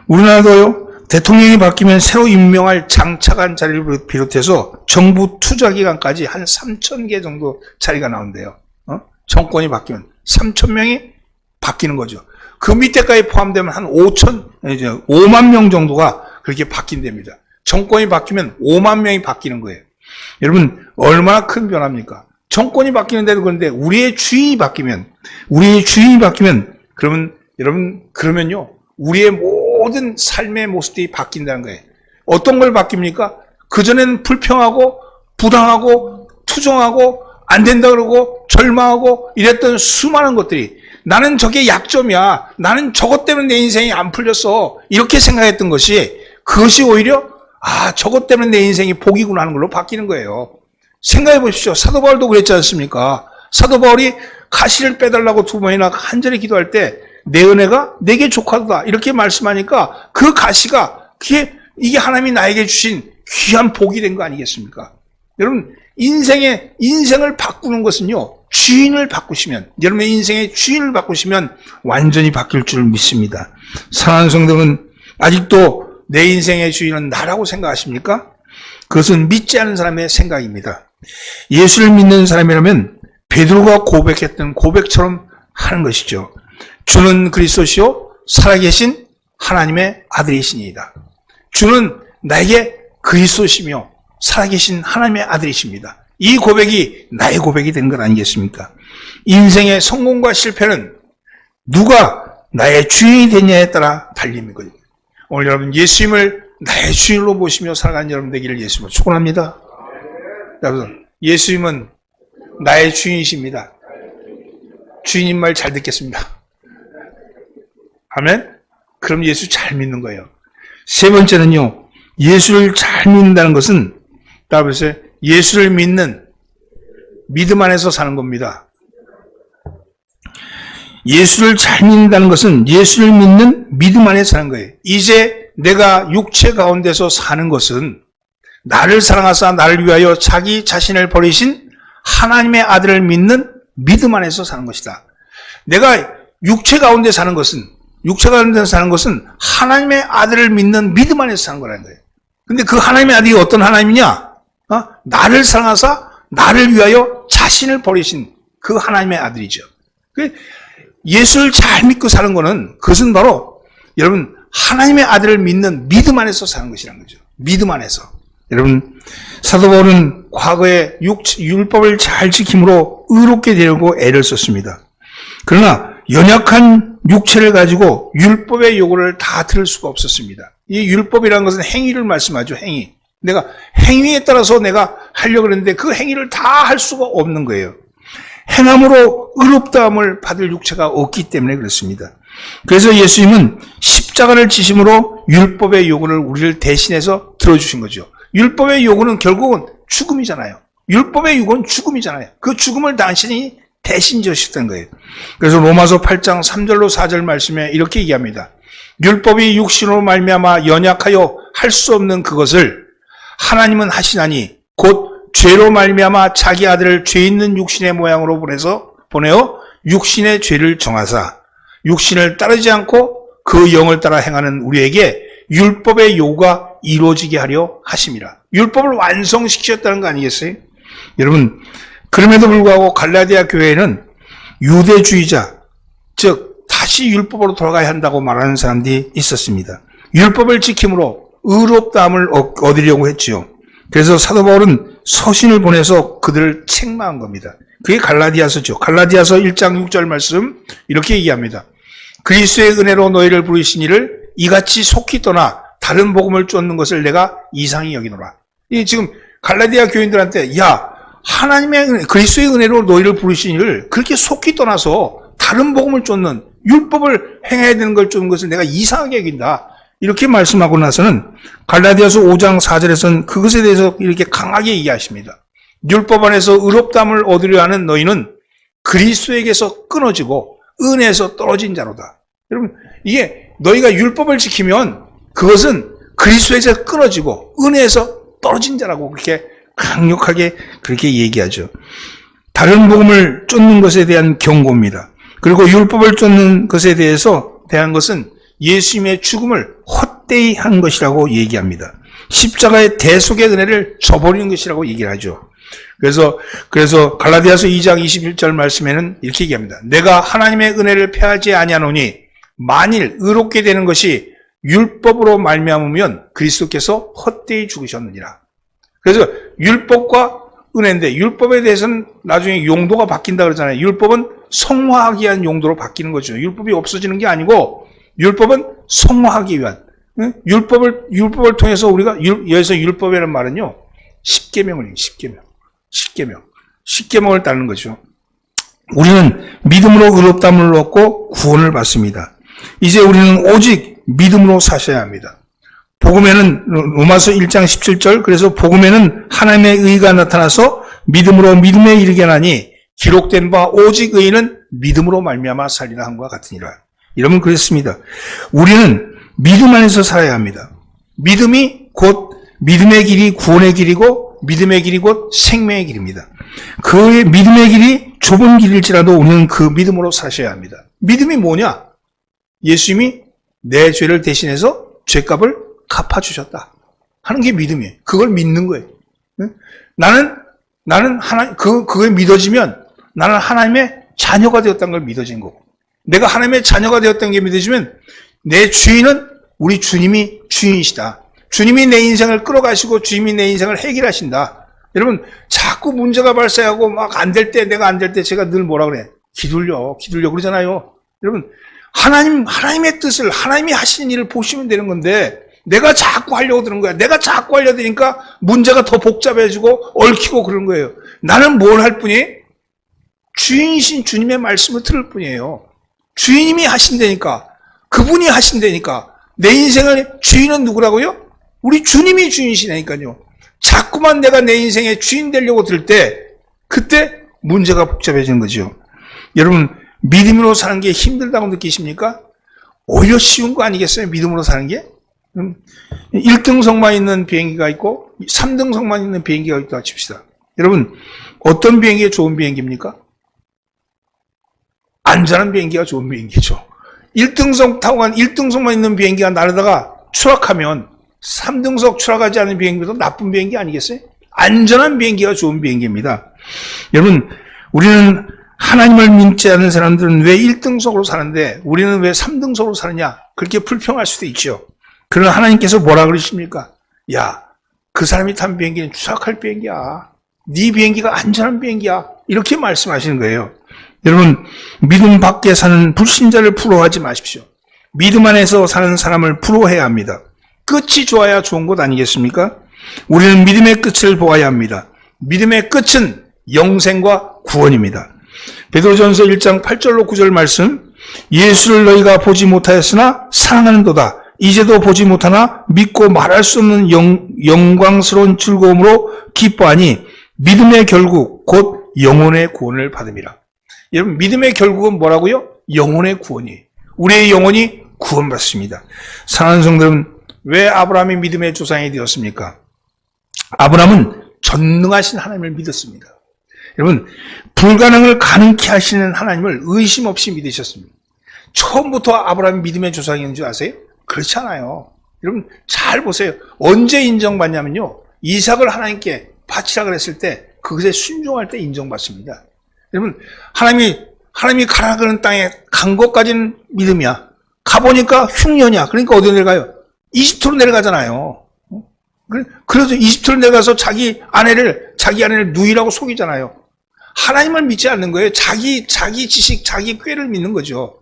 우리나라도요. 대통령이 바뀌면 새로 임명할 장차관 자리를 비롯해서 정부 투자기관까지 한 3,000개 정도 자리가 나온대요. 정권이 바뀌면 3,000명이 바뀌는 거죠. 그 밑에까지 포함되면 한 5만 명 정도가 그렇게 바뀐답니다. 정권이 바뀌면 5만 명이 바뀌는 거예요. 여러분 얼마나 큰 변화입니까? 정권이 바뀌는데도 그런데 우리의 주인이 바뀌면 그러면 여러분 그러면요 우리의 모든 삶의 모습들이 바뀐다는 거예요. 어떤 걸 바뀝니까? 그전에는 불평하고 부당하고 투정하고 안 된다 그러고 절망하고 이랬던 수많은 것들이 나는 저게 약점이야. 나는 저것 때문에 내 인생이 안 풀렸어. 이렇게 생각했던 것이 그것이 오히려 저것 때문에 내 인생이 복이구나 하는 걸로 바뀌는 거예요. 생각해 보십시오. 사도 바울도 그랬지 않습니까? 사도 바울이 가시를 빼달라고 2번이나 간절히 기도할 때 내 은혜가 내게 족하다 이렇게 말씀하니까 그 가시가 이게 하나님이 나에게 주신 귀한 복이 된 거 아니겠습니까? 여러분 인생을 바꾸는 것은요 주인을 바꾸시면 여러분의 인생의 주인을 바꾸시면 완전히 바뀔 줄 믿습니다. 사랑하는 성도는 아직도 내 인생의 주인은 나라고 생각하십니까? 그것은 믿지 않는 사람의 생각입니다. 예수를 믿는 사람이라면 베드로가 고백했던 고백처럼 하는 것이죠. 주는 그리스도시요 살아계신 하나님의 아들이시니이다. 주는 나에게 그리스도시며 살아계신 하나님의 아들이십니다. 이 고백이 나의 고백이 된 것 아니겠습니까? 인생의 성공과 실패는 누가 나의 주인이 되냐에 따라 달림이거든요. 오늘 여러분 예수님을 나의 주인으로 모시며 살아가는 여러분 되기를 예수님으로 축원합니다. 여러분 예수님은 나의 주인이십니다. 주인님 말 잘 듣겠습니다. 아멘? 그럼 예수 잘 믿는 거예요. 세 번째는요. 예수를 잘 믿는다는 것은 따라서 예수를 믿는 믿음 안에서 사는 겁니다. 예수를 잘 믿는다는 것은 예수를 믿는 믿음 안에 사는 거예요. 이제 내가 육체 가운데서 사는 것은 나를 사랑하사 나를 위하여 자기 자신을 버리신 하나님의 아들을 믿는 믿음 안에서 사는 것이다. 내가 육체 가운데 사는 것은 하나님의 아들을 믿는 믿음 안에서 사는 거라는 거예요. 근데 그 하나님의 아들이 어떤 하나님이냐? 나를 사랑하사 나를 위하여 자신을 버리신 그 하나님의 아들이죠. 예수를 잘 믿고 사는 거는 그것은 바로 여러분 하나님의 아들을 믿는 믿음 안에서 사는 것이라는 거죠. 믿음 안에서. 여러분 사도 바울은 과거에 율법을 잘 지킴으로 의롭게 되려고 애를 썼습니다. 그러나 연약한 육체를 가지고 율법의 요구를 다 들을 수가 없었습니다. 이 율법이라는 것은 행위를 말씀하죠. 행위. 내가 행위에 따라서 내가 하려고 했는데 그 행위를 다 할 수가 없는 거예요. 행함으로 의롭다함을 받을 육체가 없기 때문에 그렇습니다. 그래서 예수님은 십자가를 지심으로 율법의 요구를 우리를 대신해서 들어주신 거죠. 율법의 요구는 결국은 죽음이잖아요. 율법의 요구는 죽음이잖아요. 그 죽음을 당신이 대신 지으셨던 거예요. 그래서 로마서 8장 3절로 4절 말씀에 이렇게 얘기합니다. 율법이 육신으로 말미암아 연약하여 할 수 없는 그것을 하나님은 하시나니 곧 죄로 말미암아 자기 아들을 죄 있는 육신의 모양으로 보내어 육신의 죄를 정하사 육신을 따르지 않고 그 영을 따라 행하는 우리에게 율법의 요구가 이루어지게 하려 하심이라. 율법을 완성시키셨다는 거 아니겠어요? 여러분, 그럼에도 불구하고 갈라디아 교회에는 유대주의자, 즉 다시 율법으로 돌아가야 한다고 말하는 사람들이 있었습니다. 율법을 지킴으로 의롭다함을 얻으려고 했지요. 그래서 사도 바울은 서신을 보내서 그들을 책망한 겁니다. 그게 갈라디아서죠. 갈라디아서 1장 6절 말씀 이렇게 얘기합니다. 그리스도의 은혜로 너희를 부르신 이를 이같이 속히 떠나 다른 복음을 쫓는 것을 내가 이상히 여기노라. 이 지금 갈라디아 교인들한테 하나님의 은혜, 그리스도의 은혜로 너희를 부르신 이를 그렇게 속히 떠나서 다른 복음을 쫓는 율법을 행해야 되는 걸 쫓는 것을 내가 이상하게 여긴다. 이렇게 말씀하고 나서는 갈라디아서 5장 4절에서는 그것에 대해서 이렇게 강하게 얘기하십니다. 율법 안에서 의롭다함을 얻으려 하는 너희는 그리스도에게서 끊어지고 은혜에서 떨어진 자로다. 여러분, 이게 너희가 율법을 지키면 그것은 그리스도에서 끊어지고 은혜에서 떨어진 자라고 그렇게 강력하게 그렇게 얘기하죠. 다른 복음을 쫓는 것에 대한 경고입니다. 그리고 율법을 쫓는 것에 대한 것은 예수님의 죽음을 헛되이 한 것이라고 얘기합니다. 십자가의 대속의 은혜를 저버리는 것이라고 얘기를 하죠. 그래서 갈라디아서 2장 21절 말씀에는 이렇게 얘기합니다. 내가 하나님의 은혜를 패하지 아니하노니 만일 의롭게 되는 것이 율법으로 말미암으면 그리스도께서 헛되이 죽으셨느니라. 그래서 율법과 은혜인데 율법에 대해서는 나중에 용도가 바뀐다 그러잖아요. 율법은 성화하기 위한 용도로 바뀌는 거죠. 율법이 없어지는 게 아니고 율법은 성화하기 위한, 율법을 통해서 우리가 여기서 율법이라는 말은요, 십계명을 10계명을 따르는 거죠. 우리는 믿음으로 의롭다함을 얻고 구원을 받습니다. 이제 우리는 오직 믿음으로 사셔야 합니다. 복음에는 로마서 1장 17절, 그래서 복음에는 하나님의 의가 나타나서 믿음으로 믿음에 이르게 하나니 기록된 바 오직 의인은 믿음으로 말미암아 살리라 함과 같으니라. 여러분, 그렇습니다. 우리는 믿음 안에서 살아야 합니다. 믿음이 곧 믿음의 길이 구원의 길이고 믿음의 길이 곧 생명의 길입니다. 그 믿음의 길이 좁은 길일지라도 우리는 그 믿음으로 사셔야 합니다. 믿음이 뭐냐? 예수님이 내 죄를 대신해서 죄값을 갚아주셨다 하는 게 믿음이에요. 그걸 믿는 거예요. 나는 그게 믿어지면 나는 하나님의 자녀가 되었다는 걸 믿어진 거고, 내가 하나님의 자녀가 되었다는 게 믿어지면 내 주인은 우리 주님이 주인이시다. 주님이 내 인생을 끌어가시고 주님이 내 인생을 해결하신다. 여러분, 자꾸 문제가 발생하고 막 안 될 때, 내가 안 될 때 제가 늘 뭐라 그래? 기둘려 그러잖아요. 여러분, 하나님의 뜻을, 하나님이 하시는 일을 보시면 되는 건데, 내가 자꾸 하려고 드는 거야. 내가 자꾸 하려고 드니까 문제가 더 복잡해지고 얽히고 그런 거예요. 나는 뭘 할 뿐이? 주인이신 주님의 말씀을 들을 뿐이에요. 주인님이 하신다니까. 그분이 하신다니까. 내 인생의 주인은 누구라고요? 우리 주님이 주인이시라니까요. 자꾸만 내가 내 인생의 주인 되려고 들 때, 그때 문제가 복잡해지는 거죠. 여러분, 믿음으로 사는 게 힘들다고 느끼십니까? 오히려 쉬운 거 아니겠어요? 믿음으로 사는 게? 1등석만 있는 비행기가 있고 3등석만 있는 비행기가 있다고 칩시다. 여러분, 어떤 비행기가 좋은 비행기입니까? 안전한 비행기가 좋은 비행기죠. 1등석 타고 간 1등석만 있는 비행기가 날아다가 추락하면 3등석 추락하지 않은 비행기도 나쁜 비행기 아니겠어요? 안전한 비행기가 좋은 비행기입니다. 여러분, 우리는 하나님을 믿지 않는 사람들은 왜 1등석으로 사는데 우리는 왜 3등석으로 사느냐? 그렇게 불평할 수도 있죠. 그러나 하나님께서 뭐라 그러십니까? 야, 그 사람이 탄 비행기는 추락할 비행기야. 네 비행기가 안전한 비행기야. 이렇게 말씀하시는 거예요. 여러분, 믿음 밖에 사는 불신자를 부러워하지 마십시오. 믿음 안에서 사는 사람을 부러워해야 합니다. 끝이 좋아야 좋은 것 아니겠습니까? 우리는 믿음의 끝을 보아야 합니다. 믿음의 끝은 영생과 구원입니다. 베드로전서 1장 8절로 9절 말씀, 예수를 너희가 보지 못하였으나 사랑하는도다. 이제도 보지 못하나 믿고 말할 수 없는 영광스러운 즐거움으로 기뻐하니 믿음의 결국 곧 영혼의 구원을 받음이라. 여러분, 믿음의 결국은 뭐라고요? 영혼의 구원이에요. 우리의 영혼이 구원받습니다. 사랑하는 성도 여러분, 왜 아브라함이 믿음의 조상이 되었습니까? 아브라함은 전능하신 하나님을 믿었습니다. 여러분, 불가능을 가능케 하시는 하나님을 의심 없이 믿으셨습니다. 처음부터 아브라함이 믿음의 조상이었는 줄 아세요? 그렇지 않아요. 여러분, 잘 보세요. 언제 인정받냐면요, 이삭을 하나님께 바치라 그랬을 때 그것에 순종할 때 인정받습니다. 여러분, 하나님이 가라 그러는 땅에 간 것까지는 믿음이야. 가보니까 흉년이야. 그러니까 어디로 내려가요? 이집트로 내려가잖아요. 그래서 이집트로 내려가서 자기 아내를 누이라고 속이잖아요. 하나님을 믿지 않는 거예요. 자기 지식, 자기 꾀를 믿는 거죠.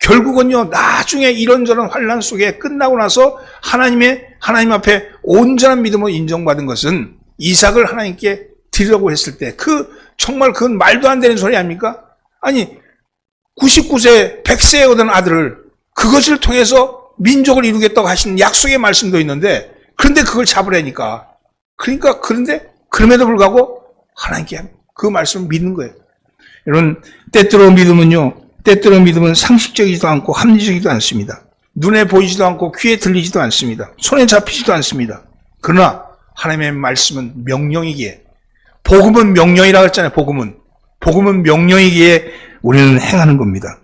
결국은요, 나중에 이런저런 환난 속에 끝나고 나서 하나님 앞에 온전한 믿음으로 인정받은 것은 이삭을 하나님께 드리려고 했을 때, 정말 그건 말도 안 되는 소리 아닙니까? 아니, 99세, 100세에 얻은 아들을 그것을 통해서 민족을 이루겠다고 하신 약속의 말씀도 있는데, 그런데 그걸 잡으라니까. 그런데, 그럼에도 불구하고 하나님께 그 말씀을 믿는 거예요. 여러분, 때때로 믿음은 상식적이지도 않고 합리적이지도 않습니다. 눈에 보이지도 않고 귀에 들리지도 않습니다. 손에 잡히지도 않습니다. 그러나 하나님의 말씀은 명령이기에, 복음은 명령이라고 했잖아요. 복음은 명령이기에 우리는 행하는 겁니다.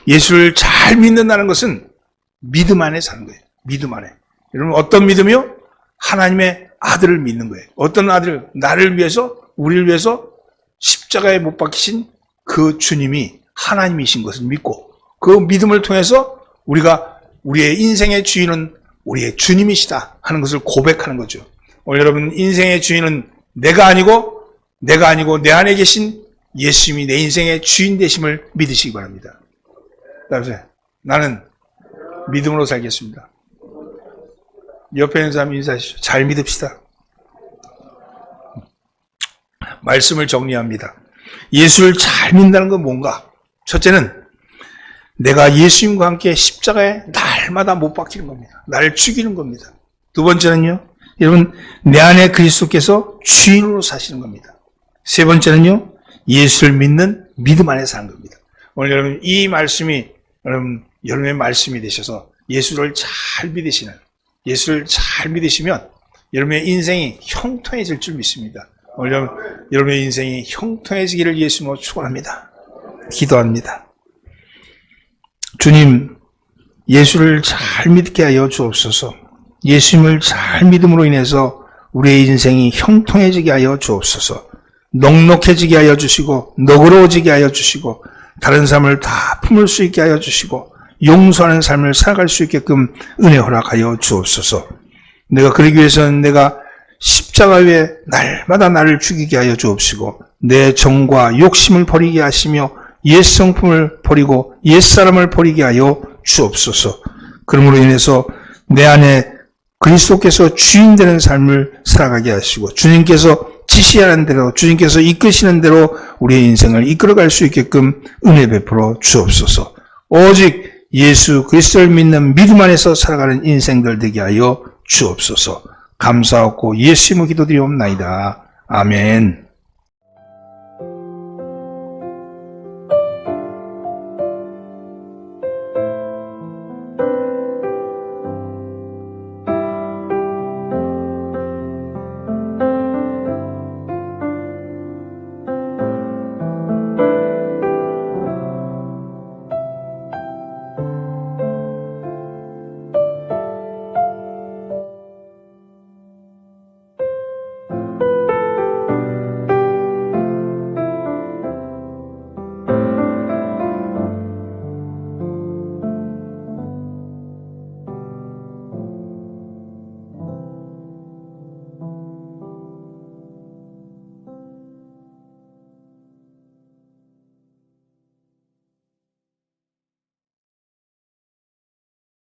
예수를 잘 믿는다는 것은 믿음 안에 사는 거예요. 믿음 안에. 여러분, 어떤 믿음이요? 하나님의 아들을 믿는 거예요. 어떤 아들? 나를 위해서, 우리를 위해서 십자가에 못 박히신 그 주님이 하나님이신 것을 믿고, 그 믿음을 통해서 우리의 인생의 주인은 우리의 주님이시다 하는 것을 고백하는 거죠. 오늘 여러분, 인생의 주인은 내가 아니고 내 안에 계신 예수님이 내 인생의 주인 되심을 믿으시기 바랍니다. 따라서 나는 믿음으로 살겠습니다. 옆에 있는 사람 인사하시죠. 잘 믿읍시다. 말씀을 정리합니다. 예수를 잘 믿는다는 건 뭔가? 첫째는 내가 예수님과 함께 십자가에 날마다 못 박히는 겁니다. 나를 죽이는 겁니다. 두 번째는요, 여러분, 내 안에 그리스도께서 주인으로 사시는 겁니다. 세 번째는요, 예수를 믿는 믿음 안에 사는 겁니다. 오늘 여러분, 이 말씀이 여러분의 말씀이 되셔서 예수를 잘 믿으시면 여러분의 인생이 형통해질 줄 믿습니다. 오늘 여러분의 인생이 형통해지기를 예수님으로 축원합니다. 기도합니다. 주님, 예수를 잘 믿게 하여 주옵소서. 예수님을 잘 믿음으로 인해서 우리의 인생이 형통해지게 하여 주옵소서. 넉넉해지게 하여 주시고, 너그러워지게 하여 주시고, 다른 삶을 다 품을 수 있게 하여 주시고, 용서하는 삶을 살아갈 수 있게끔 은혜 허락하여 주옵소서. 내가 그러기 위해서는 내가 십자가 위에 날마다 나를 죽이게 하여 주옵시고, 내 정과 욕심을 버리게 하시며 옛 성품을 버리고 옛 사람을 버리게 하여 주옵소서. 그러므로 인해서 내 안에 그리스도께서 주인 되는 삶을 살아가게 하시고, 주님께서 지시하는 대로, 주님께서 이끄시는 대로 우리의 인생을 이끌어갈 수 있게끔 은혜 베풀어 주옵소서. 오직 예수 그리스도를 믿는 믿음 안에서 살아가는 인생들 되게 하여 주옵소서. 감사하고 예수 이름으로 기도드리옵나이다. 아멘.